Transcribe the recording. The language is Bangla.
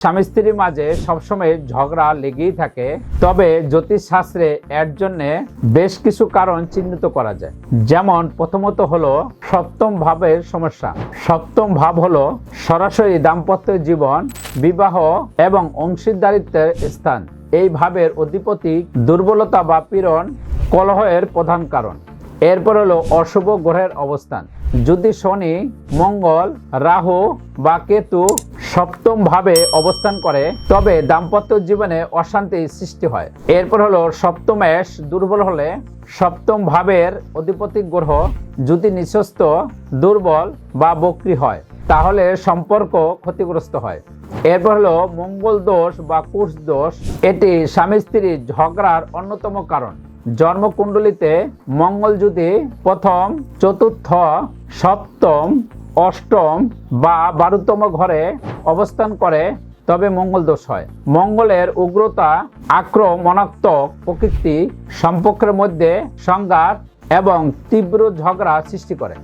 স্বামী স্ত্রীর মাঝে সবসময় ঝগড়া লেগেই থাকে, তবে জ্যোতিষশাস্ত্রে এর জন্য বেশ কিছু কারণ চিহ্নিত করা যায়। যেমন প্রথমত হলো সপ্তম ভাবের সমস্যা। সপ্তম ভাব হলো সরাসরি দাম্পত্য জীবন, বিবাহ এবং অংশীদারিত্বের স্থান। এই ভাবের অধিপতি দুর্বলতা বা পীড়ন কলহের প্রধান কারণ। এরপর হলো অশুভ গ্রহের অবস্থান। যদি শনি, মঙ্গল, রাহু বা কেতু সপ্তম ভাবে অবস্থান করে তবে দাম্পত্য জীবনে অশান্তি সৃষ্টি হয়। এরপর হলো সপ্তমেশ দুর্বল হলে, সপ্তম ভাবের অধিপতি গ্রহ যদি নিঃস্ব, দুর্বল বা বক্রী হয় তাহলে সম্পর্ক ক্ষতিগ্রস্ত হয়। এরপর হলো মঙ্গল দোষ বা কুশ দোষ। এটি স্বামী স্ত্রীর ঝগড়ার অন্যতম কারণ। জন্মকুণ্ডলিতে মঙ্গল যদি প্রথম, চতুর্থ, সপ্তম, অষ্টম বা 12তম ঘরে অবস্থান করে তবে মঙ্গল দোষ হয়। মঙ্গলের উগ্রতা, আক্রমণাত্মক প্রকৃতি সম্পর্কের মধ্যে সংঘাত এবং তীব্র ঝগড়া সৃষ্টি করে।